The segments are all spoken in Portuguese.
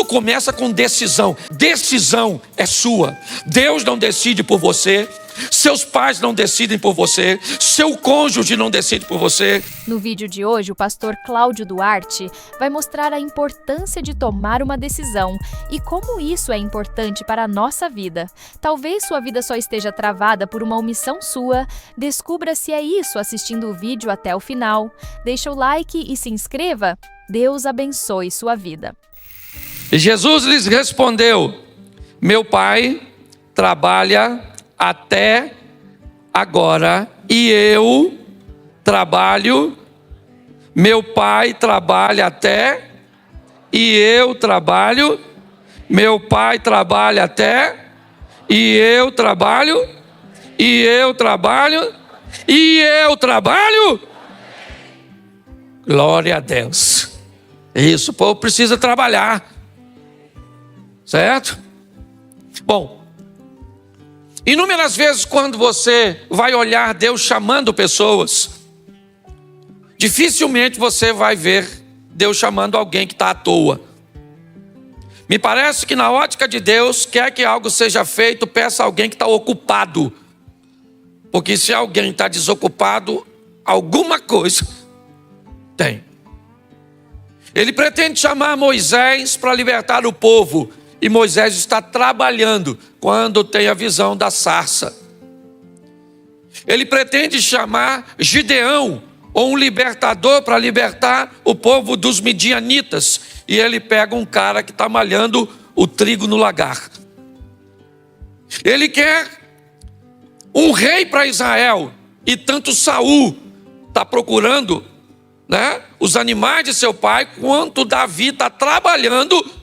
começa com decisão. Decisão é sua. Deus não decide por você. Seus pais não decidem por você. Seu cônjuge não decide por você. No vídeo de hoje, o pastor Cláudio Duarte vai mostrar a importância de tomar uma decisão e como isso é importante para a nossa vida. Talvez sua vida só esteja travada por uma omissão sua. Descubra se é isso assistindo o vídeo até o final. Deixa o like e se inscreva. Deus abençoe sua vida. E Jesus lhes respondeu: meu pai trabalha até agora e eu trabalho. Meu pai trabalha até e eu trabalho. Meu pai trabalha até e eu trabalho. E eu trabalho. E eu trabalho. Glória a Deus. Isso, o povo precisa trabalhar. Certo? Bom, inúmeras vezes quando você vai olhar Deus chamando pessoas, dificilmente você vai ver Deus chamando alguém que está à toa. Me parece que na ótica de Deus, quer que algo seja feito, peça a alguém que está ocupado. Porque se alguém está desocupado, alguma coisa tem. Ele pretende chamar Moisés para libertar o povo. E Moisés está trabalhando quando tem a visão da sarça. Ele pretende chamar Gideão, ou um libertador, para libertar o povo dos midianitas. E ele pega um cara que está malhando o trigo no lagar. Ele quer um rei para Israel. E tanto Saul está procurando, né, os animais de seu pai, quanto Davi está trabalhando.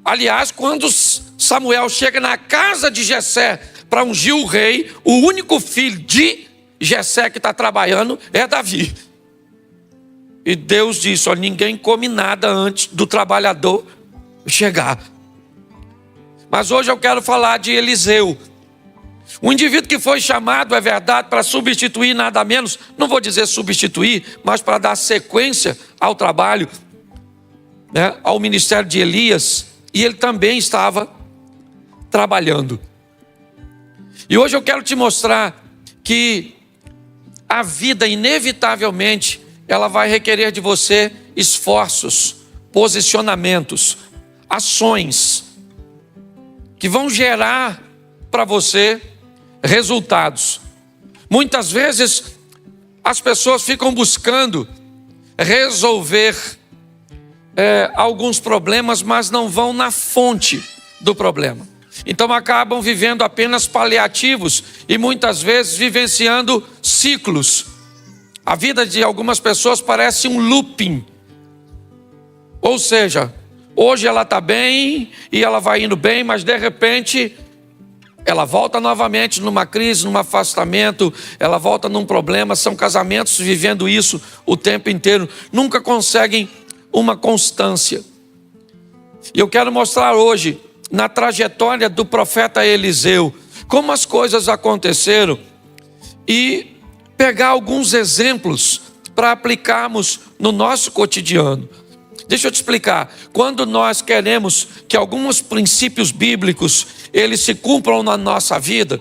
Aliás, quando Samuel chega na casa de Jessé para ungir o rei, o único filho de Jessé que está trabalhando é Davi. E Deus disse: olha, ninguém come nada antes do trabalhador chegar. Mas hoje eu quero falar de Eliseu. Um indivíduo que foi chamado, é verdade, para substituir nada menos, não vou dizer substituir, mas para dar sequência ao trabalho, né, ao ministério de Elias. E ele também estava trabalhando. E hoje eu quero te mostrar que a vida, inevitavelmente, ela vai requerer de você esforços, posicionamentos, ações, que vão gerar para você resultados. Muitas vezes, as pessoas ficam buscando resolver alguns problemas, mas não vão na fonte do problema. Então acabam vivendo apenas paliativos e muitas vezes vivenciando ciclos. A vida de algumas pessoas parece um looping. Ou seja, hoje ela está bem e ela vai indo bem, mas de repente ela volta novamente numa crise, num afastamento, ela volta num problema. São casamentos vivendo isso o tempo inteiro, nunca conseguem uma constância. E eu quero mostrar hoje, na trajetória do profeta Eliseu, como as coisas aconteceram e pegar alguns exemplos para aplicarmos no nosso cotidiano. Deixa eu te explicar. Quando nós queremos que alguns princípios bíblicos eles se cumpram na nossa vida,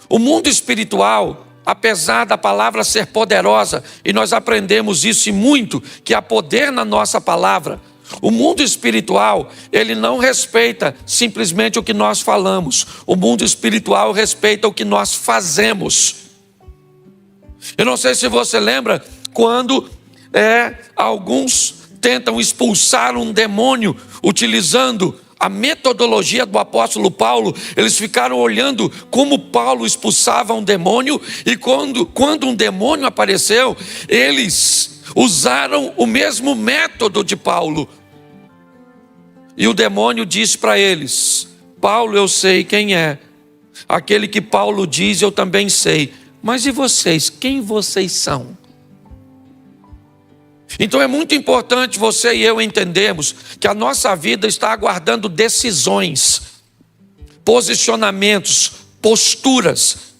o mundo espiritual, apesar da palavra ser poderosa, e nós aprendemos isso e muito, que há poder na nossa palavra, o mundo espiritual, ele não respeita simplesmente o que nós falamos. O mundo espiritual respeita o que nós fazemos. Eu não sei se você lembra quando alguns tentam expulsar um demônio utilizando a metodologia do apóstolo Paulo. Eles ficaram olhando como Paulo expulsava um demônio, e quando um demônio apareceu, eles usaram o mesmo método de Paulo. E o demônio disse para eles: Paulo, eu sei quem é. Aquele que Paulo diz, eu também sei. Mas e vocês? Quem vocês são? Então é muito importante você e eu entendermos que a nossa vida está aguardando decisões, posicionamentos, posturas,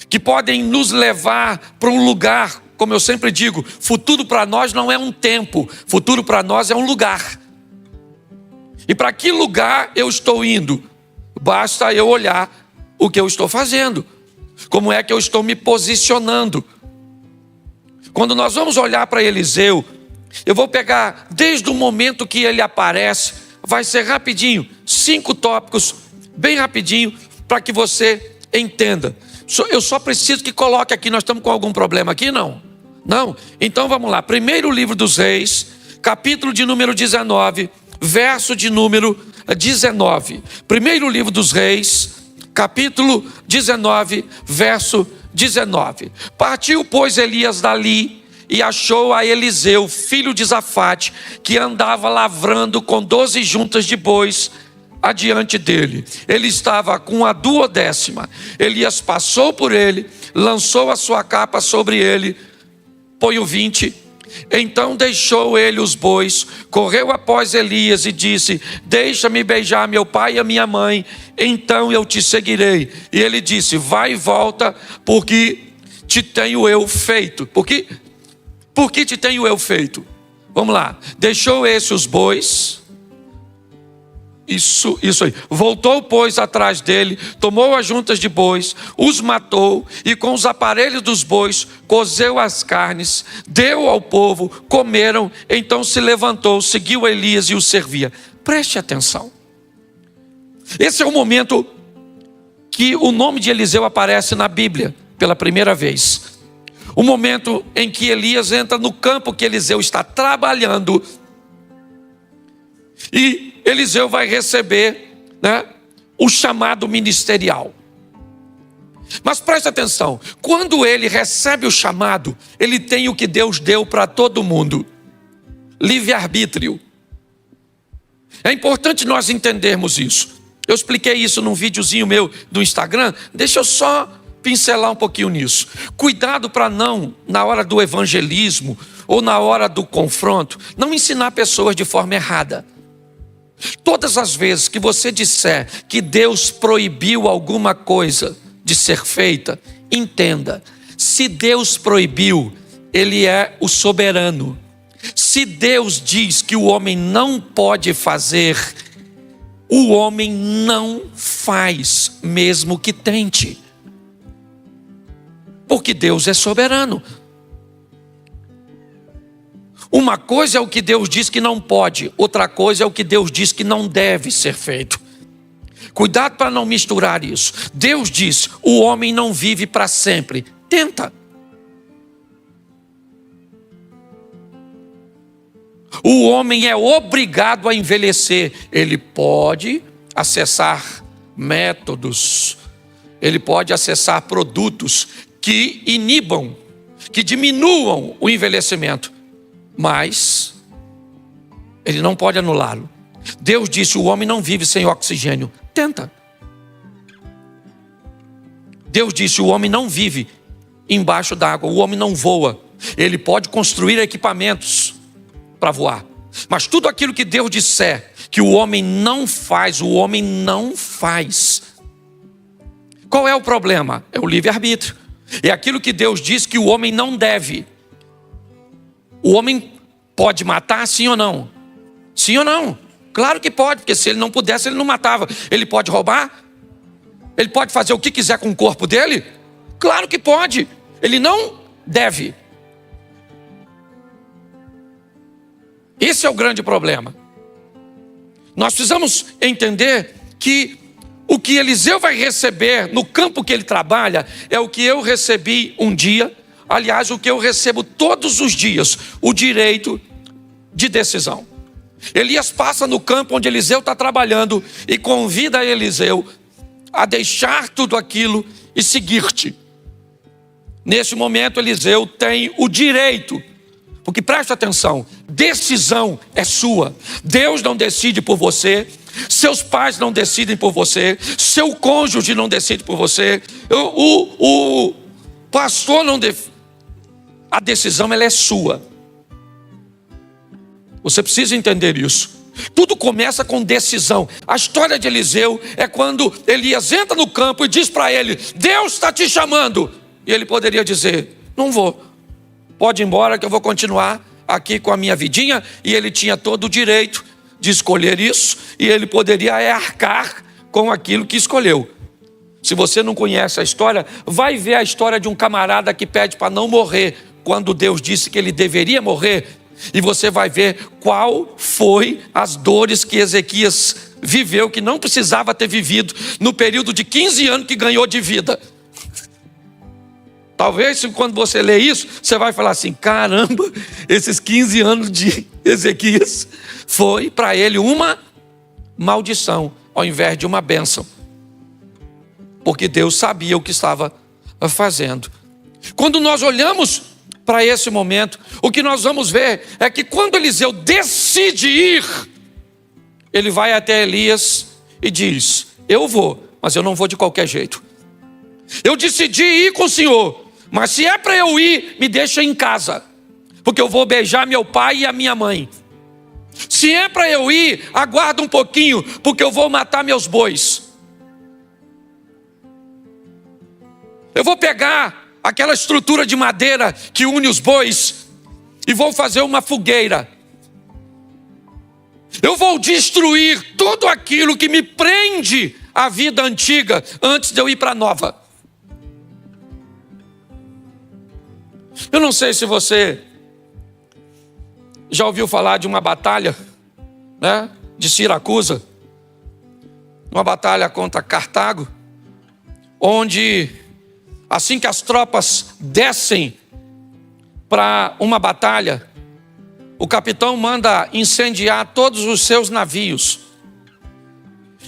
que podem nos levar para um lugar. Como eu sempre digo, futuro para nós não é um tempo, futuro para nós é um lugar. E para que lugar eu estou indo? Basta eu olhar o que eu estou fazendo. Como é que eu estou me posicionando? Quando nós vamos olhar para Eliseu, eu vou pegar desde o momento que ele aparece, vai ser rapidinho, 5 tópicos, bem rapidinho, para que você entenda. Eu só preciso que coloque aqui, nós estamos com algum problema aqui? Não? Não? Então vamos lá, primeiro livro dos Reis, capítulo de número 19, verso de número 19. Primeiro livro dos Reis, capítulo 19, verso 19. Partiu, pois, Elias dali e achou a Eliseu, filho de Zafate, que andava lavrando com 12 juntas de bois adiante dele. Ele estava com a 12ª. Elias passou por ele, lançou a sua capa sobre ele. Põe o 20. Então deixou ele os bois, correu após Elias e disse: deixa-me beijar meu pai e a minha mãe, então eu te seguirei. E ele disse: vai e volta, porque te tenho eu feito. Por que te tenho eu feito? Vamos lá. Deixou os bois. Isso aí. Voltou, pois, atrás dele, tomou as juntas de bois, os matou e com os aparelhos dos bois cozeu as carnes, deu ao povo, comeram, então se levantou, seguiu Elias e o servia. Preste atenção. Esse é o momento que o nome de Eliseu aparece na Bíblia pela primeira vez. O momento em que Elias entra no campo que Eliseu está trabalhando e Eliseu vai receber, o chamado ministerial. Mas preste atenção, quando ele recebe o chamado, ele tem o que Deus deu para todo mundo: livre-arbítrio. É importante nós entendermos isso. Eu expliquei isso num videozinho meu do Instagram, deixa eu só pincelar um pouquinho nisso. Cuidado para não, na hora do evangelismo ou na hora do confronto, não ensinar pessoas de forma errada. Todas as vezes que você disser que Deus proibiu alguma coisa de ser feita, entenda, se Deus proibiu, Ele é o soberano. Se Deus diz que o homem não pode fazer, o homem não faz, mesmo que tente. Porque Deus é soberano. Uma coisa é o que Deus diz que não pode, outra coisa é o que Deus diz que não deve ser feito. Cuidado para não misturar isso. Deus diz: o homem não vive para sempre. Tenta. O homem é obrigado a envelhecer. Ele pode acessar métodos, ele pode acessar produtos que inibam, que diminuam o envelhecimento. Mas ele não pode anulá-lo. Deus disse: o homem não vive sem oxigênio. Tenta. Deus disse: o homem não vive embaixo d'água, o homem não voa. Ele pode construir equipamentos para voar, mas tudo aquilo que Deus disser que o homem não faz, o homem não faz. Qual é o problema? É o livre-arbítrio. É aquilo que Deus diz que o homem não deve. O homem pode matar, sim ou não? Sim ou não? Claro que pode, porque se ele não pudesse, ele não matava. Ele pode roubar? Ele pode fazer o que quiser com o corpo dele? Claro que pode. Ele não deve. Esse é o grande problema. Nós precisamos entender que o que Eliseu vai receber no campo que ele trabalha é o que eu recebi um dia. Aliás, o que eu recebo todos os dias: o direito de decisão. Elias passa no campo onde Eliseu está trabalhando e convida Eliseu a deixar tudo aquilo e seguir-te. Nesse momento, Eliseu tem o direito, porque preste atenção, decisão é sua. Deus não decide por você, seus pais não decidem por você, seu cônjuge não decide por você, o pastor não decide. A decisão, ela é sua. Você precisa entender isso. Tudo começa com decisão. A história de Eliseu é quando Elias entra no campo e diz para ele: Deus está te chamando. E ele poderia dizer: não vou. Pode ir embora que eu vou continuar aqui com a minha vidinha. E ele tinha todo o direito de escolher isso e ele poderia arcar com aquilo que escolheu. Se você não conhece a história, vai ver a história de um camarada que pede para não morrer quando Deus disse que ele deveria morrer, e você vai ver qual foi as dores que Ezequias viveu, que não precisava ter vivido no período de 15 anos que ganhou de vida. Talvez quando você lê isso, você vai falar assim: caramba, esses 15 anos de Ezequias foi para ele uma maldição, ao invés de uma bênção. Porque Deus sabia o que estava fazendo. Quando nós olhamos para esse momento, o que nós vamos ver é que quando Eliseu decide ir, ele vai até Elias e diz: eu vou, mas eu não vou de qualquer jeito. Eu decidi ir com o Senhor, mas se é para eu ir, me deixa em casa, porque eu vou beijar meu pai e a minha mãe. Se é para eu ir, aguarda um pouquinho, porque eu vou matar meus bois. Eu vou pegar aquela estrutura de madeira que une os bois e vou fazer uma fogueira. Eu vou destruir tudo aquilo que me prende à vida antiga antes de eu ir para a nova. Eu não sei se você já ouviu falar de uma batalha, né, de Siracusa, uma batalha contra Cartago, onde assim que as tropas descem para uma batalha, o capitão manda incendiar todos os seus navios.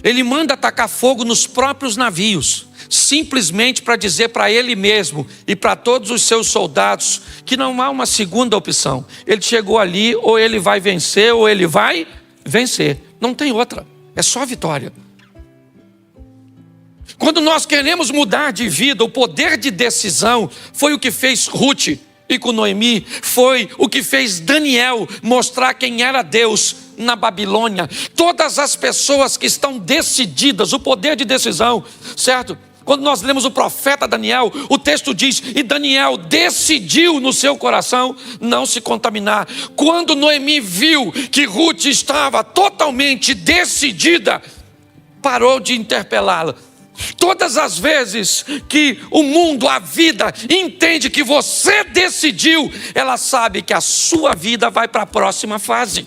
Ele manda atacar fogo nos próprios navios, simplesmente para dizer para ele mesmo e para todos os seus soldados que não há uma segunda opção. Ele chegou ali, ou ele vai vencer, ou ele vai vencer. Não tem outra, é só vitória. Quando nós queremos mudar de vida, o poder de decisão foi o que fez Ruth e com Noemi, foi o que fez Daniel mostrar quem era Deus na Babilônia. Todas as pessoas que estão decididas, o poder de decisão, certo? Quando nós lemos o profeta Daniel, o texto diz: e Daniel decidiu no seu coração não se contaminar. Quando Noemi viu que Ruth estava totalmente decidida, parou de interpelá-la. Todas as vezes que o mundo, a vida, entende que você decidiu, ela sabe que a sua vida vai para a próxima fase.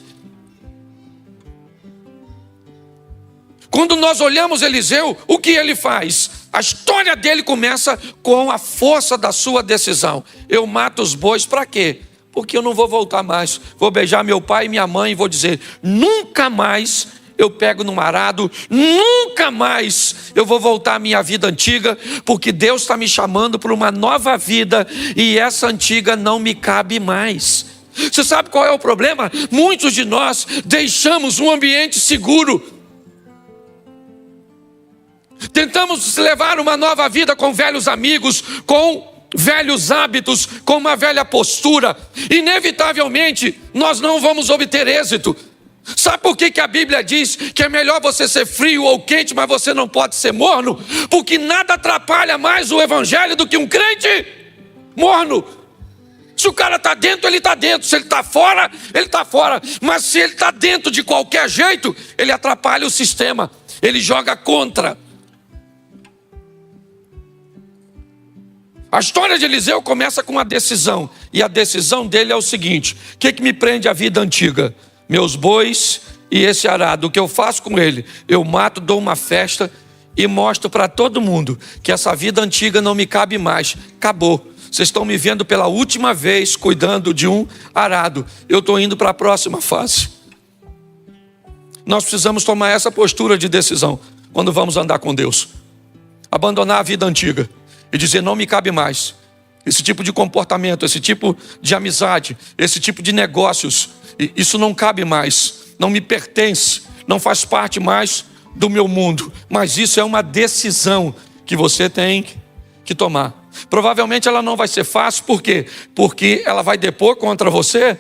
Quando nós olhamos Eliseu, o que ele faz? A história dele começa com a força da sua decisão. Eu mato os bois para quê? Porque eu não vou voltar mais. Vou beijar meu pai e minha mãe e vou dizer: nunca mais eu pego num arado, nunca mais eu vou voltar à minha vida antiga, porque Deus está me chamando para uma nova vida e essa antiga não me cabe mais. Você sabe qual é o problema? Muitos de nós deixamos um ambiente seguro. Tentamos levar uma nova vida com velhos amigos, com velhos hábitos, com uma velha postura. Inevitavelmente, nós não vamos obter êxito. Sabe por que a Bíblia diz que é melhor você ser frio ou quente, mas você não pode ser morno? Porque nada atrapalha mais o evangelho do que um crente morno. Se o cara está dentro, ele está dentro. Se ele está fora, ele está fora. Mas se ele está dentro de qualquer jeito, ele atrapalha o sistema. Ele joga contra. A história de Eliseu começa com uma decisão. E a decisão dele é o seguinte: o que me prende à vida antiga? Meus bois e esse arado. O que eu faço com ele? Eu mato, dou uma festa e mostro para todo mundo que essa vida antiga não me cabe mais. Acabou. Vocês estão me vendo pela última vez cuidando de um arado. Eu estou indo para a próxima fase. Nós precisamos tomar essa postura de decisão quando vamos andar com Deus. Abandonar a vida antiga e dizer: não me cabe mais. Esse tipo de comportamento, esse tipo de amizade, esse tipo de negócios, isso não cabe mais, não me pertence, não faz parte mais do meu mundo. Mas isso é uma decisão que você tem que tomar. Provavelmente ela não vai ser fácil, por quê? Porque ela vai depor contra você.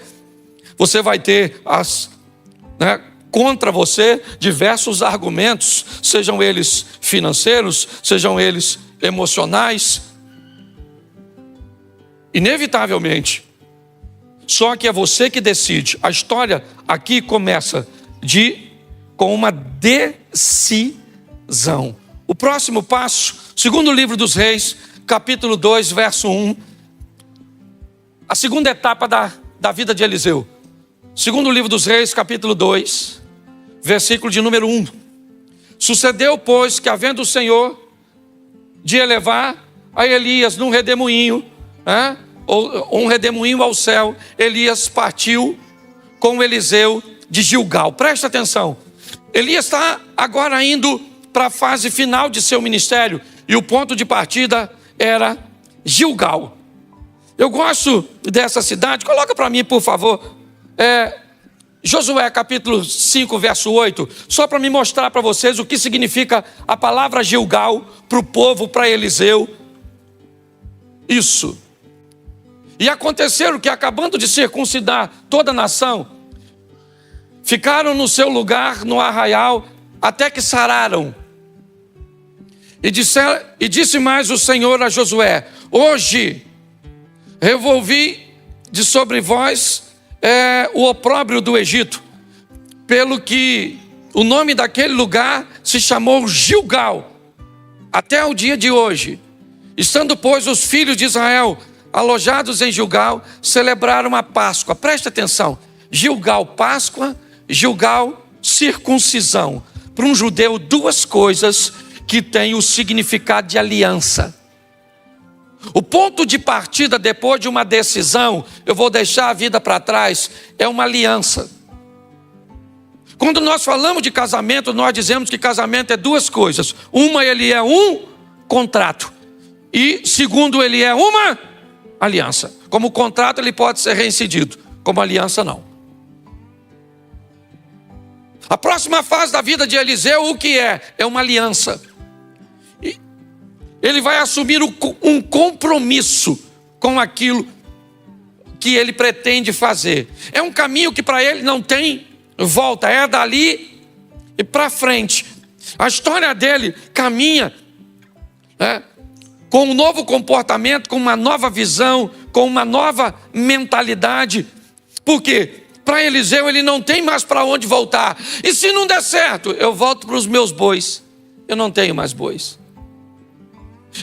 Você vai ter contra você diversos argumentos, sejam eles financeiros, sejam eles emocionais. Inevitavelmente. Só que é você que decide. A história aqui começa com uma decisão. O próximo passo, segundo livro dos Reis, capítulo 2, verso 1. A segunda etapa da vida de Eliseu. Segundo livro dos Reis, capítulo 2, versículo de número 1. Sucedeu, pois, que havendo o Senhor de elevar a Elias num redemoinho, ou um redemoinho ao céu, Elias partiu com Eliseu de Gilgal. Presta atenção. Elias está agora indo para a fase final de seu ministério, e o ponto de partida era Gilgal. Eu gosto dessa cidade. Coloca para mim, por favor, Josué capítulo 5, verso 8, só para me mostrar para vocês o que significa a palavra Gilgal para o povo, para Eliseu. Isso. E aconteceram que, acabando de circuncidar toda a nação, ficaram no seu lugar no arraial até que sararam. E disse mais o Senhor a Josué: hoje revolvi de sobre vós o opróbrio do Egito, pelo que o nome daquele lugar se chamou Gilgal, até o dia de hoje. Estando, pois, os filhos de Israel alojados em Gilgal, celebraram a Páscoa. Preste atenção: Gilgal, Páscoa; Gilgal, circuncisão. Para um judeu, duas coisas que têm o significado de aliança. O ponto de partida depois de uma decisão, eu vou deixar a vida para trás, é uma aliança. Quando nós falamos de casamento, nós dizemos que casamento é duas coisas. Uma, ele é um contrato. E segundo, ele é uma aliança. Como contrato, ele pode ser reincidido. Como aliança, não. A próxima fase da vida de Eliseu, o que é? É uma aliança. Ele vai assumir um compromisso com aquilo que ele pretende fazer. É um caminho que para ele não tem volta, é dali e para frente. A história dele caminha com um novo comportamento, com uma nova visão, com uma nova mentalidade. Por quê? Para Eliseu, ele não tem mais para onde voltar. E se não der certo, eu volto para os meus bois. Eu não tenho mais bois.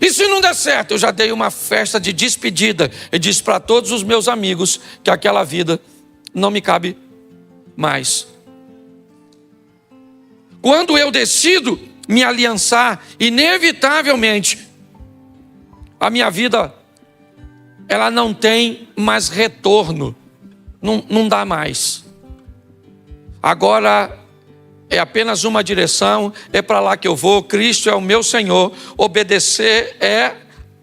E se não der certo, eu já dei uma festa de despedida e disse para todos os meus amigos que aquela vida não me cabe mais. Quando eu decido me aliançar, inevitavelmente, a minha vida, ela não tem mais retorno. Não dá mais. Agora é apenas uma direção, é para lá que eu vou. Cristo é o meu Senhor, obedecer é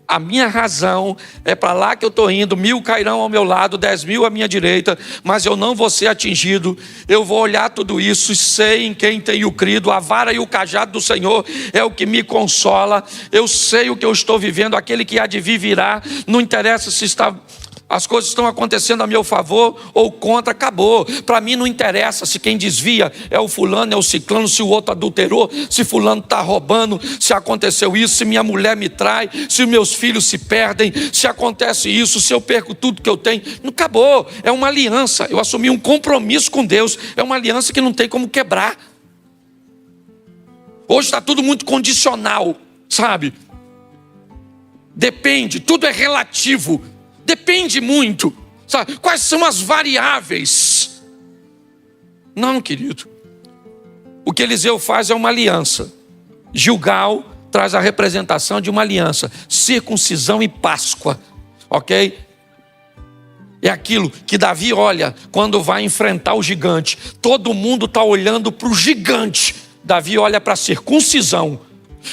a minha razão, é para lá que eu estou indo. 1000 cairão ao meu lado, 10.000 à minha direita, mas eu não vou ser atingido. Eu vou olhar tudo isso e sei em quem tenho crido. A vara e o cajado do Senhor é o que me consola. Eu sei o que eu estou vivendo, aquele que há de vir virá. Não interessa se as coisas estão acontecendo a meu favor ou contra, acabou. Para mim não interessa se quem desvia é o fulano, é o ciclano, se o outro adulterou, se fulano está roubando, se aconteceu isso, se minha mulher me trai, se meus filhos se perdem, se acontece isso, se eu perco tudo que eu tenho. Não, acabou. É uma aliança. Eu assumi um compromisso com Deus. É uma aliança que não tem como quebrar. Hoje está tudo muito condicional, sabe? Depende, tudo é relativo. Depende muito, sabe? Quais são as variáveis? Não, querido. O que Eliseu faz é uma aliança. Gilgal traz a representação de uma aliança. Circuncisão e Páscoa, ok? É aquilo que Davi olha quando vai enfrentar o gigante. Todo mundo está olhando para o gigante. Davi olha para a circuncisão.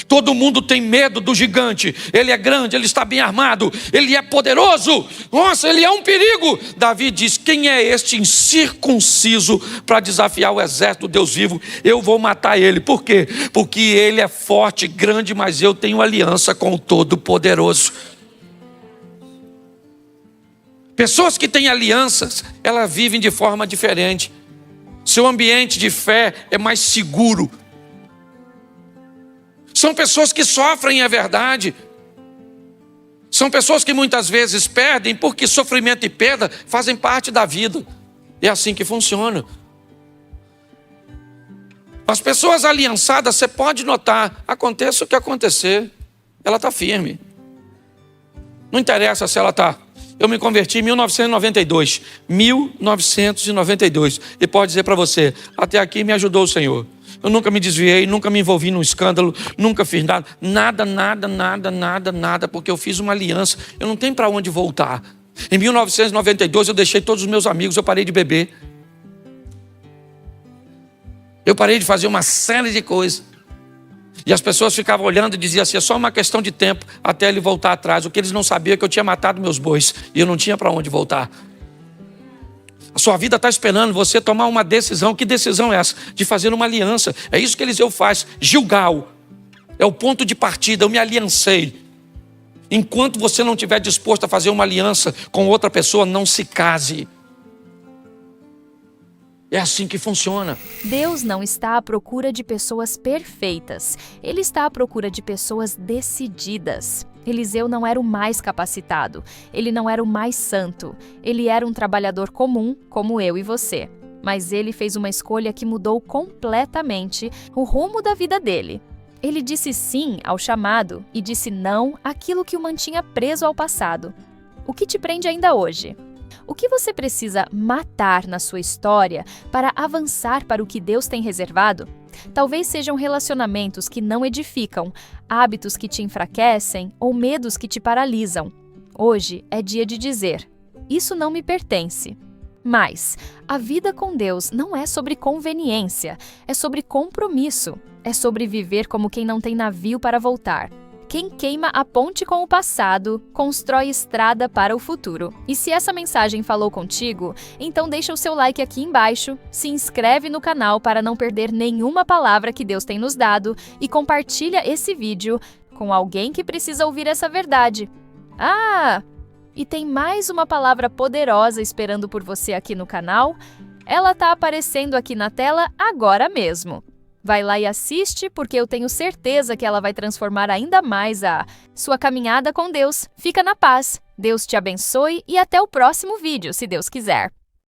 Todo mundo tem medo do gigante. Ele é grande, ele está bem armado, ele é poderoso. Nossa, ele é um perigo. Davi diz: quem é este incircunciso para desafiar o exército do Deus vivo? Eu vou matar ele. Por quê? Porque ele é forte, grande, mas eu tenho aliança com o Todo-Poderoso. Pessoas que têm alianças, elas vivem de forma diferente. Seu ambiente de fé é mais seguro. São pessoas que sofrem, é verdade. São pessoas que muitas vezes perdem, porque sofrimento e perda fazem parte da vida. É assim que funciona. As pessoas aliançadas, você pode notar, aconteça o que acontecer, ela está firme. Não interessa se ela está. Eu me converti em 1992. 1992. E pode dizer para você, até aqui me ajudou o Senhor. Eu nunca me desviei, nunca me envolvi num escândalo, nunca fiz nada, porque eu fiz uma aliança. Eu não tenho para onde voltar. Em 1992 eu deixei todos os meus amigos, eu parei de beber. Eu parei de fazer uma série de coisas. E as pessoas ficavam olhando e diziam assim, é só uma questão de tempo até ele voltar atrás. O que eles não sabiam é que eu tinha matado meus bois e eu não tinha para onde voltar. A sua vida está esperando você tomar uma decisão. Que decisão é essa? De fazer uma aliança. É isso que Eliseu faz. Gilgal é o ponto de partida. Eu me aliancei. Enquanto você não estiver disposto a fazer uma aliança com outra pessoa, não se case. É assim que funciona. Deus não está à procura de pessoas perfeitas. Ele está à procura de pessoas decididas. Eliseu não era o mais capacitado. Ele não era o mais santo. Ele era um trabalhador comum, como eu e você. Mas ele fez uma escolha que mudou completamente o rumo da vida dele. Ele disse sim ao chamado e disse não àquilo que o mantinha preso ao passado. O que te prende ainda hoje? O que você precisa matar na sua história para avançar para o que Deus tem reservado? Talvez sejam relacionamentos que não edificam, hábitos que te enfraquecem ou medos que te paralisam. Hoje é dia de dizer, isso não me pertence. Mas a vida com Deus não é sobre conveniência, é sobre compromisso, é sobre viver como quem não tem navio para voltar. Quem queima a ponte com o passado, constrói estrada para o futuro. E se essa mensagem falou contigo, então deixa o seu like aqui embaixo, se inscreve no canal para não perder nenhuma palavra que Deus tem nos dado e compartilha esse vídeo com alguém que precisa ouvir essa verdade. E tem mais uma palavra poderosa esperando por você aqui no canal. Ela está aparecendo aqui na tela agora mesmo. Vai lá e assiste, porque eu tenho certeza que ela vai transformar ainda mais a sua caminhada com Deus. Fica na paz. Deus te abençoe e até o próximo vídeo, se Deus quiser.